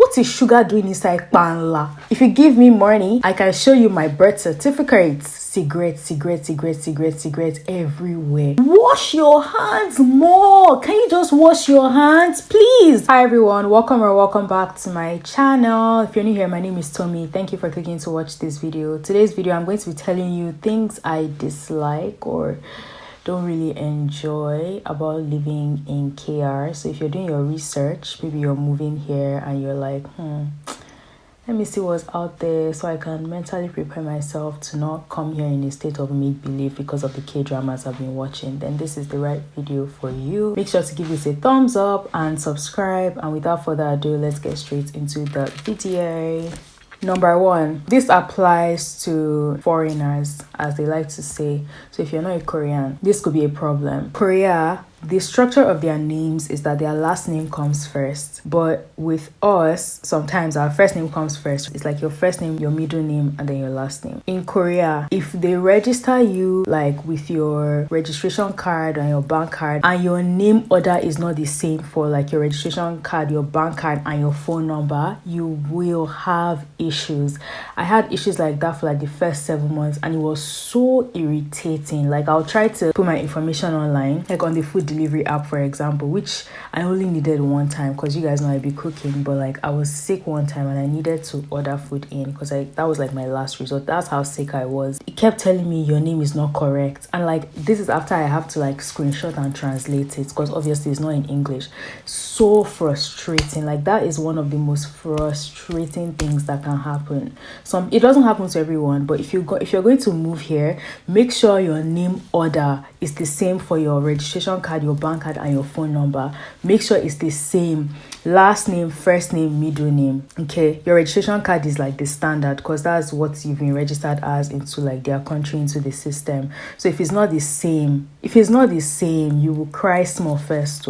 What is sugar doing inside panla? If you give me money, I can show you my birth certificate. Cigarettes everywhere. Wash your hands more. Can you just wash your hands, please? Hi everyone, welcome back to my channel. If you're new here, my name is Tomi. Thank you for clicking to watch this video. Today's video, I'm going to be telling you things I dislike or don't really enjoy about living in KR. So if you're doing your research, maybe you're moving here and you're like, let me see what's out there so I can mentally prepare myself to not come here in a state of make-believe because of the K-dramas I've been watching, then this is the right video for you. Make sure to give this a thumbs up and subscribe, and without further ado, let's get straight into the video. Number one, this applies to foreigners, as they like to say. So if you're not a Korean, this could be a problem. Korea, the structure of their names is that their last name comes first. But with us, sometimes our first name comes first. It's like your first name, your middle name, and then your last name. In Korea, if they register you like with your registration card and your bank card, and your name order is not the same for like your registration card, your bank card, and your phone number, you will have issues. I had issues like that for like the first 7 months, and it was so irritating. Like I'll try to put my information online, like on the food delivery app, for example, which I only needed one time because you guys know I'd be cooking, but like I was sick one time and I needed to order food in because that was like my last resort. That's how sick I was. It kept telling me your name is not correct, and like this is after I have to like screenshot and translate it because obviously it's not in English. So frustrating. Like that is one of the most frustrating things that can happen. It doesn't happen to everyone, but if you're going to move here, make sure your name order is the same for your registration card, your bank card, and your phone number. Make sure it's the same. Last name, first name, middle name. Okay, your registration card is like the standard because that's what you've been registered as into like their country, into the system. So if it's not the same, you will cry small first.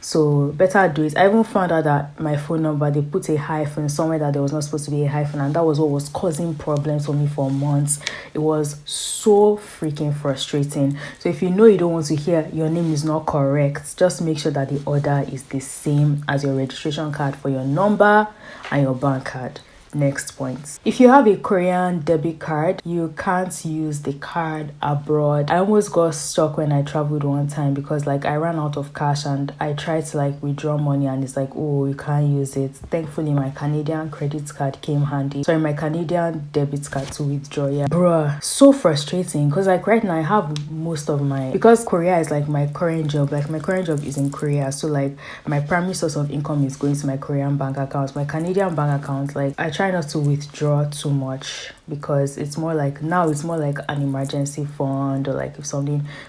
So better do it. I even found out that my phone number, they put a hyphen somewhere that there was not supposed to be a hyphen, and that was what was causing problems for me for months. It was so freaking frustrating. So if you know you don't want to hear your name is not correct, just make sure that the order is the same as your registration card for your number and your bank card. Next point. If you have a Korean debit card, you can't use the card abroad. I almost got stuck when I traveled one time because like I ran out of cash and I tried to like withdraw money and it's like, oh, you can't use it. Thankfully, my Canadian credit card came handy. Sorry, my Canadian debit card to withdraw. Yeah, bruh, so frustrating because like right now I have most of because Korea is like my current job. Like my current job is in Korea, so like my primary source of income is going to my Korean bank account. My Canadian bank account, like I try not to withdraw too much because it's more like an emergency fund, or like if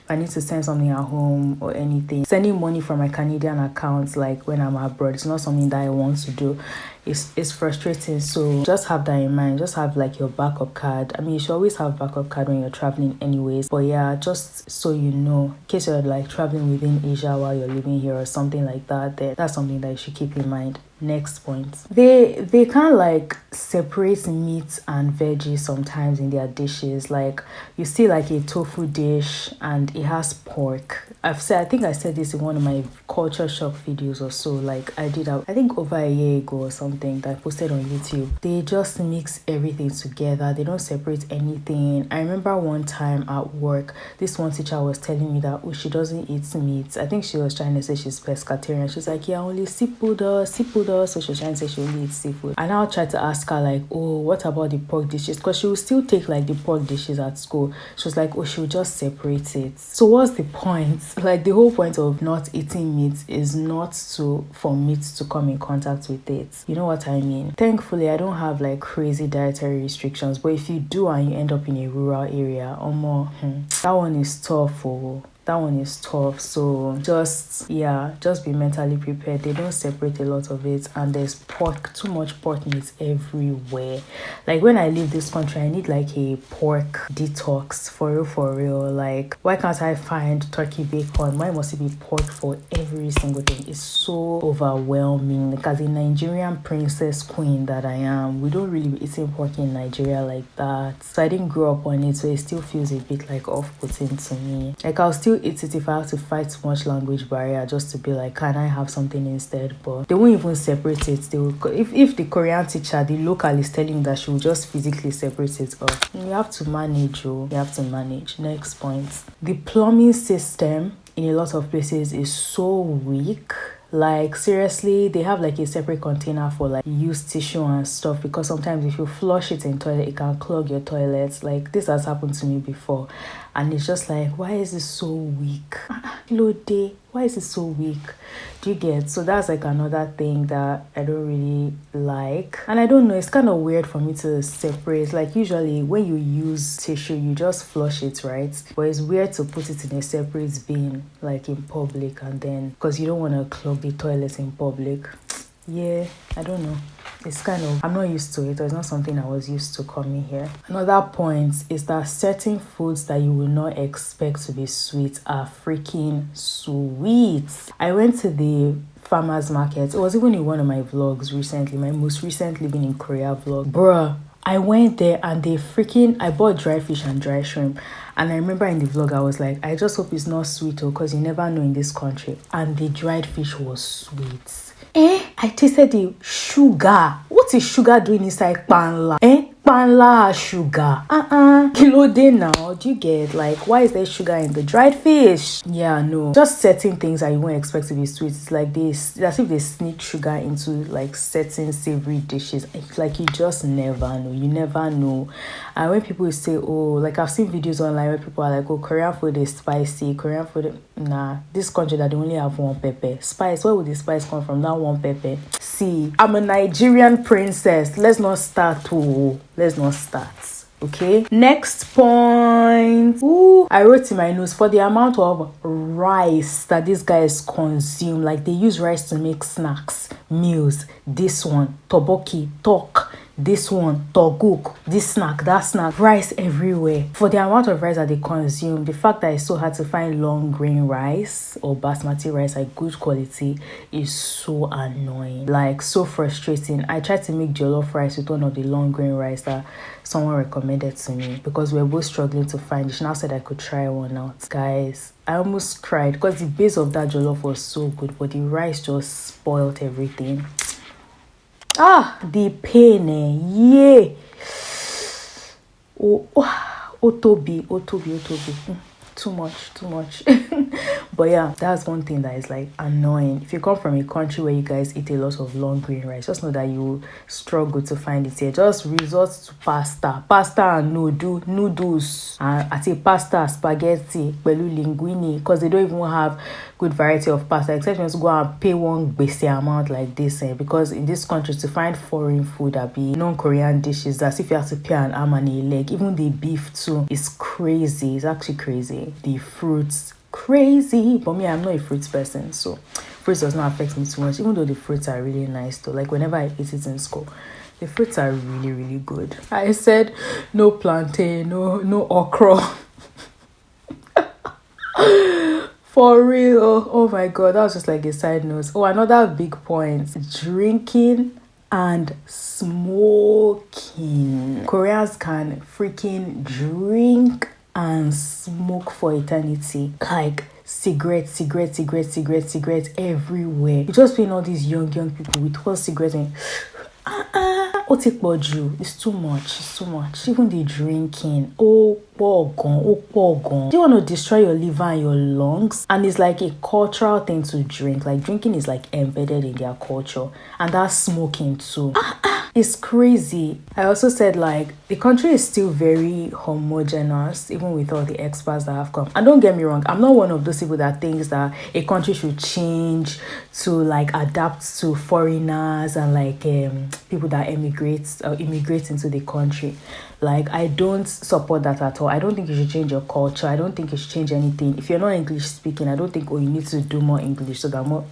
I need to send something at home or anything. Sending money from my Canadian accounts like when I'm abroad, it's not something that I want to do. It's frustrating. So just have that in mind. Just have like your backup card. I mean, you should always have backup card when you're traveling anyways, but yeah, just so you know, in case you're like traveling within Asia while you're living here or something like that, that's something that you should keep in mind. Next point. They can't like separate meat and veggies sometimes in their dishes. Like you see like a tofu dish and it has pork. I think I said this in one of my culture shock videos or so. Like I think over a year ago or something that I posted on YouTube. They just mix everything together. They don't separate anything. I remember one time at work, this one teacher was telling me that she doesn't eat meat. I think she was trying to say she's pescatarian. She's like, yeah, only seafood. So she was trying to say she only eats seafood. And I'll try to ask her like, oh, what about the pork dishes? Because she will still take like the pork dishes at school. She was like, oh, she'll just separate it. So what's the point? Like the whole point of not eating meat is not for meat to come in contact with it. You know what I mean? Thankfully, I don't have like crazy dietary restrictions, but if you do and you end up in a rural area or more, that one is tough. That one is tough. So just be mentally prepared. They don't separate a lot of it, and there's too much pork meat everywhere. Like when I leave this country, I need like a pork detox for real. Like why can't I find turkey bacon? Why must it be pork for every single thing? It's so overwhelming. Like as a Nigerian princess queen that I am, we don't really be eating pork in Nigeria like that. So I didn't grow up on it, so it still feels a bit like off-putting to me. Like I'll still still eat it if I have to fight too much language barrier just to be like, can I have something instead? But they won't even separate it. They will, if the Korean teacher, the local, is telling you that she will just physically separate it up, you have to manage. You have to manage. Next point. The plumbing system in a lot of places is so weak. Like, seriously, they have like a separate container for like used tissue and stuff, because sometimes if you flush it in toilet, it can clog your toilets. Like, this has happened to me before, and it's just like, why is it so weak? Lode, why is it so weak? Do you get? So that's like another thing that I don't really like. And I don't know, it's kind of weird for me to separate. Like, usually when you use tissue, you just flush it, right? But it's weird to put it in a separate bin, like in public, and then because you don't want to clog the toilet in public. Yeah, I don't know. It's kind of, I'm not used to it. It's not something I was used to coming here. Another point is that certain foods that you will not expect to be sweet are freaking sweet. I went to the farmer's market. It was even in one of my vlogs recently, my most recent living in Korea vlog. Bruh, I went there and I bought dry fish and dry shrimp. And I remember in the vlog, I was like, I just hope it's not sweet, because you never know in this country. And the dried fish was sweet. I tasted the sugar. What is sugar doing inside panla? Panla sugar. Kilo day now. Do you get? Like, why is there sugar in the dried fish? Yeah, no. Just certain things that you won't expect to be sweet. It's like this. It's as if they sneak sugar into like certain savory dishes. It's like you just never know. You never know. And when people say, oh, like I've seen videos online where people are like, oh, Korean food is spicy. Korean food, nah. This country that they only have one pepper. Spice. Where would the spice come from? That one pepper. See, I'm a Nigerian princess. Let's not start. Let's not start. Okay, next point. Ooh, I wrote in my notes, for the amount of rice that these guys consume, like they use rice to make snacks, meals. This one, toboki, tok. This one, toguk, this snack, that snack, rice everywhere. For the amount of rice that they consume, the fact that it's so hard to find long grain rice or basmati rice like good quality is so annoying, like so frustrating. I tried to make jollof rice with one of the long grain rice that someone recommended to me, because we were both struggling to find it. She now said I could try one out. Guys, I almost cried because the base of that jollof was so good, but the rice just spoiled everything. The pain, yeah. Tobi. Too much. But yeah, that's one thing that is like annoying. If you come from a country where you guys eat a lot of long grain rice, just know that you struggle to find it here. Just resort to pasta and noodles. I say pasta, spaghetti, pelu linguine, because they don't even have good variety of pasta, except you go and pay one basic amount like this, because in this country to find foreign food that be non-Korean dishes, that's if you have to pay an arm and a leg. Even the beef too is crazy. It's actually crazy. The fruits, crazy. But me, I'm not a fruits person, so fruits does not affect me too much, even though the fruits are really nice though. Like whenever I eat it in school, the fruits are really, really good. I said no plantain, no okra. For real. Oh my god, that was just like a side note. Oh, another big point, drinking and smoking. Koreans can freaking drink and smoke for eternity. Like cigarettes everywhere. You just seeing all these young people with one cigarette and it's too much. Even the drinking, do you want to destroy your liver and your lungs? And it's like a cultural thing to drink. Like drinking is like embedded in their culture, and that's smoking too. It's crazy. I also said like the country is still very homogeneous, even with all the expats that have come. And don't get me wrong, I'm not one of those people that thinks that a country should change to like adapt to foreigners and like people that immigrate into the country. Like, I don't support that at all. I don't think you should change your culture. I don't think you should change anything. If you're not English speaking, I don't think you need to do more English so that more.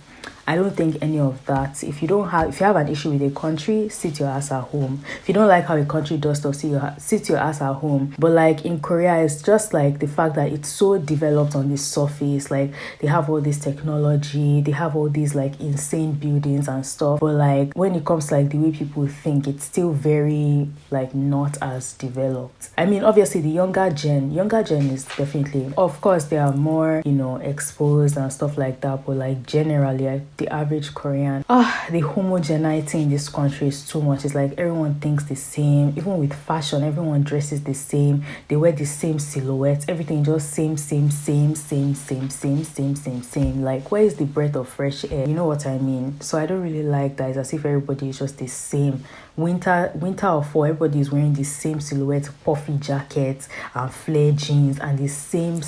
I don't think any of that. If you have an issue with a country, sit your ass at home. If you don't like how a country does stuff, sit your ass at home. But like in Korea, it's just like the fact that it's so developed on the surface. Like they have all this technology, they have all these like insane buildings and stuff. But like when it comes to like the way people think, it's still very like not as developed. I mean, obviously the younger gen is definitely, of course, they are more, exposed and stuff like that. But like generally, the average Korean, the homogeneity in this country is too much. It's like everyone thinks the same. Even with fashion, everyone dresses the same. They wear the same silhouettes. Everything just same. Like, where is the breath of fresh air? You know what I mean? So I don't really like that. It's as if everybody is just the same. Winter or fall, everybody is wearing the same silhouette, puffy jackets and flare jeans and the same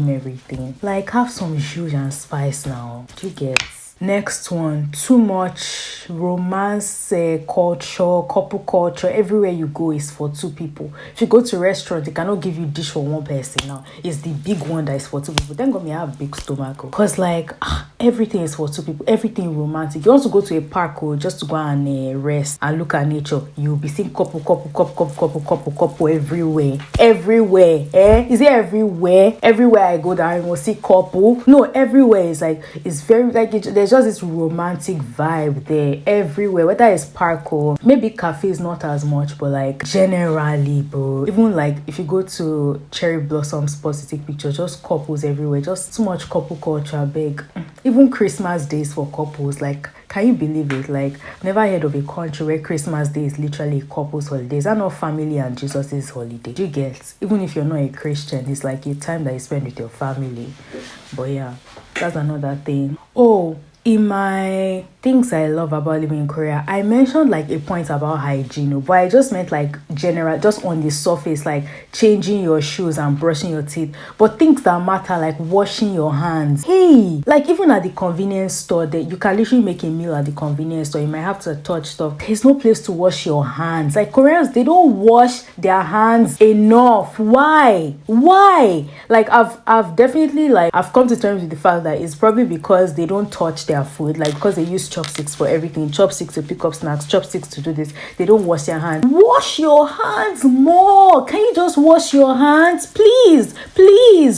everything. Like, have some juice and spice now. Do you get? Next one, too much romance culture, couple culture. Everywhere you go is for two people. If you go to a restaurant, they cannot give you dish for one person now. It's the big one that is for two people. Then me have big stomach. Because like everything is for two people. Everything romantic. You want to go to a park just to go and rest and look at nature. You'll be seeing couple everywhere. Everywhere. Is it everywhere? Everywhere I go there, I will see couple. No, everywhere is like, it's very like, there's just this romantic vibe there everywhere, whether it's park or maybe cafe is not as much, but like generally, bro, even like if you go to cherry blossom spots to take pictures, just couples everywhere, just too much couple culture, big. Even Christmas days for couples, like, can you believe it? Like, never heard of a country where Christmas day is literally a couple's holiday. Is that not family and Jesus's holiday? Do you get? Even if you're not a Christian, it's like a time that you spend with your family. But yeah, that's another thing. Oh, in my things I love about living in Korea, I mentioned like a point about hygiene, but I just meant like general, just on the surface, like changing your shoes and brushing your teeth. But things that matter, like washing your hands. Hey, like even at the convenience store, that you can literally make a meal at the convenience store. You might have to touch stuff. There's no place to wash your hands. Like Koreans, they don't wash their hands enough. Why? Like I've definitely like I've come to terms with the fact that it's probably because they don't touch their food, like because they use chopsticks for everything, chopsticks to pick up snacks, chopsticks to do this. They don't wash their hands. Wash your hands more. Can you just wash your hands, please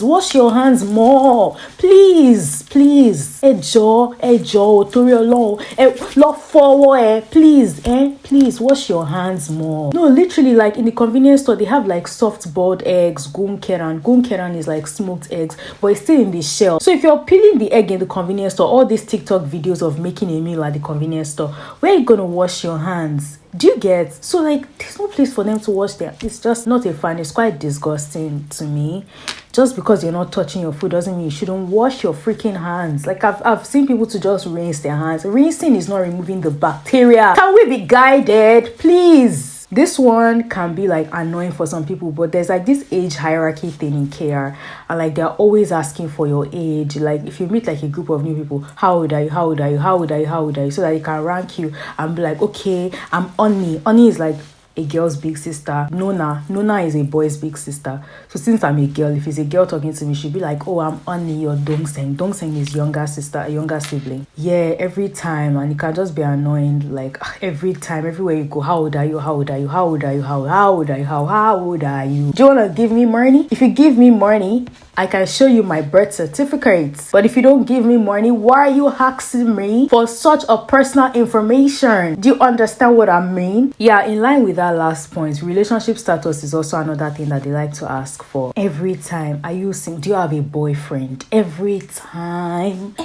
wash your hands more, please ẹjọ torí Ọlọ́run lọ fọwọ́ please wash your hands more. No, literally, like in the convenience store, they have like soft boiled eggs, gunkeran is like smoked eggs, but it's still in the shell. So if you're peeling the egg in the convenience store, all these TikTok videos of making a meal at the convenience store, where are you gonna wash your hands? Do you get? So like there's no place for them to wash their, it's just not a fun. It's quite disgusting to me. Just because you're not touching your food doesn't mean you shouldn't wash your freaking hands. Like I've seen people to just rinse their hands. Rinsing is not removing the bacteria. Can we be guided, please? This one can be like annoying for some people, but there's like this age hierarchy thing in KR, and like they're always asking for your age. Like if you meet like a group of new people, how old are you, so that they can rank you and be like, okay, I'm Oni is like a girl's big sister. Nona is a boy's big sister. So since I'm a girl, if it's a girl talking to me, she'll be like, oh, I'm Oni or Dongseng is younger sister, a younger sibling. Yeah, every time. And it can just be annoying. Like every time, everywhere you go, how old are you? Do you want to give me money? If you give me money, I can show you my birth certificate. But if you don't give me money, why are you asking me for such a personal information? Do you understand what I mean? Yeah, in line with that last point, relationship status is also another thing that they like to ask for. Every time, are you single? Do you have a boyfriend? Every time. Do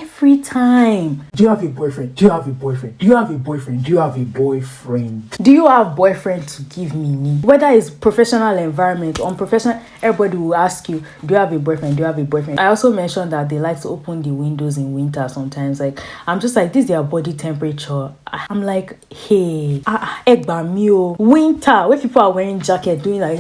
you have a boyfriend? Do you have boyfriend to give me? Whether it's professional environment or unprofessional, everybody will ask you, do you have a boyfriend? I also mentioned that they like to open the windows in winter sometimes. Like, I'm just like, this is their body temperature. I'm like, hey, winter, where people are wearing jacket, doing like,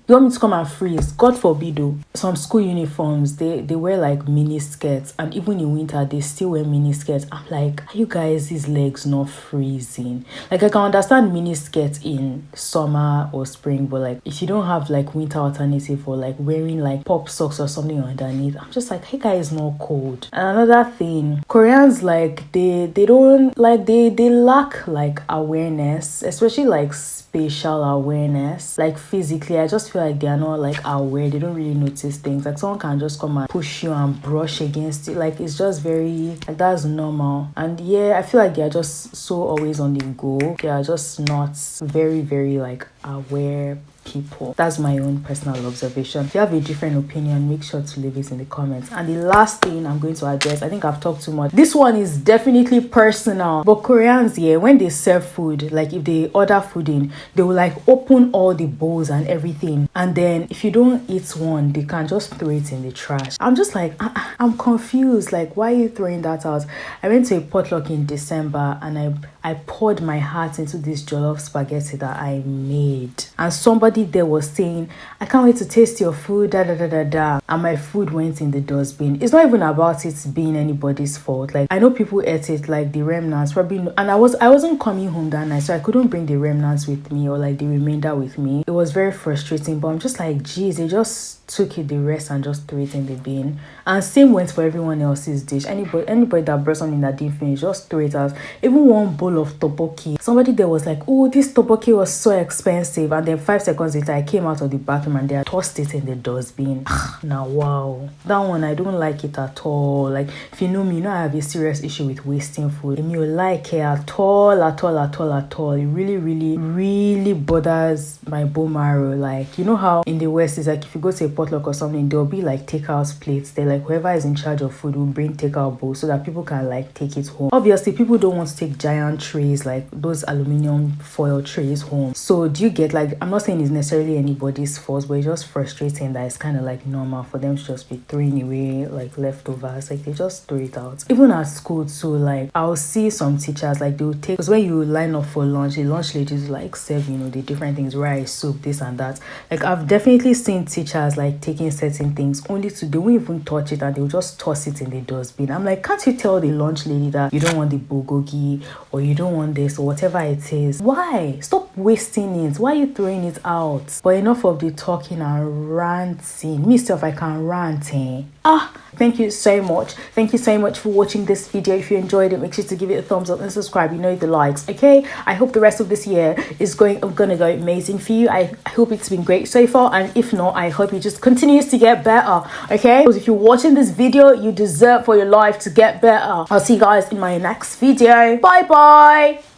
You want me to come and freeze? God forbid though. Some school uniforms, they wear like mini skirts, and even in winter they still wear mini skirts. I'm like, are you guys, these legs not freezing? Like, I can understand mini skirts in summer or spring, but like if you don't have like winter alternative, or like wearing like pop socks or something underneath, I'm just like, hey guys, not cold. And another thing, Koreans, like they don't like, they lack like awareness, especially like spatial awareness. Like physically, I just feel like they are not like aware. They don't really notice things. Like someone can just come and push you and brush against it. Like it's just very, like, that's normal. And yeah, I feel like they are just so always on the go. They are just not very, very like aware people. That's my own personal observation. If you have a different opinion, make sure to leave it in the comments. And the last thing I'm going to address, I think I've talked too much, this one is definitely personal, but Koreans, yeah, when they serve food, like if they order food in, they will like open all the bowls and everything, and then if you don't eat one, they can just throw it in the trash. I'm just like, I'm confused. Like, why are you throwing that out? I went to a potluck in December, and I poured my heart into this jollof spaghetti that I made, and somebody there was saying, I can't wait to taste your food, da da da da da, and my food went in the dustbin. It's not even about it being anybody's fault. Like, I know people ate it, like the remnants probably, and I wasn't coming home that night, so I couldn't bring the remnants with me, or like the remainder with me. It was very frustrating, but I'm just like, geez, they just took it the rest and just threw it in the bin. And same went for everyone else's dish. Anybody that brought something that didn't finish, just threw it out. Even one bowl of tteokbokki, somebody there was like, oh, this tteokbokki was so expensive, and then 5 seconds later I came out of the bathroom and they had tossed it in the dustbin. Now wow, that one I don't like it at all. Like, if you know me, you know I have a serious issue with wasting food. And you like it at all. It really, really, really bothers my bone marrow. Like, you know how in the West is like, if you go to a potluck or something, there'll be like takeout plates. They're like, whoever is in charge of food will bring takeout bowls so that people can like take it home. Obviously, people don't want to take giant trays, like those aluminum foil trays, home. So do you get, like, I'm not saying it's necessarily anybody's fault, but it's just frustrating that it's kind of like normal for them to just be throwing away like leftovers. Like, they just throw it out. Even at school too, like I'll see some teachers, like they'll take, because when you line up for lunch, the lunch ladies like serve, you know, the different things, rice, soup, this and that. Like, I've definitely seen teachers like taking certain things only to, they won't even touch it and they'll just toss it in the dustbin. I'm like, can't you tell the lunch lady that you don't want the bulgogi, or you don't want this, or whatever it is? Why? Stop wasting it. Why are you throwing it out? But enough of the talking and ranting. Me self, I can rant, thank you so much. Thank you so much for watching this video. If you enjoyed it, make sure to give it a thumbs up and subscribe. You know the likes, okay? I hope the rest of this year is gonna go amazing for you. I hope it's been great so far, and if not, I hope it just continues to get better, okay? Because if you're watching this video, you deserve for your life to get better. I'll see you guys in my next video. Bye bye.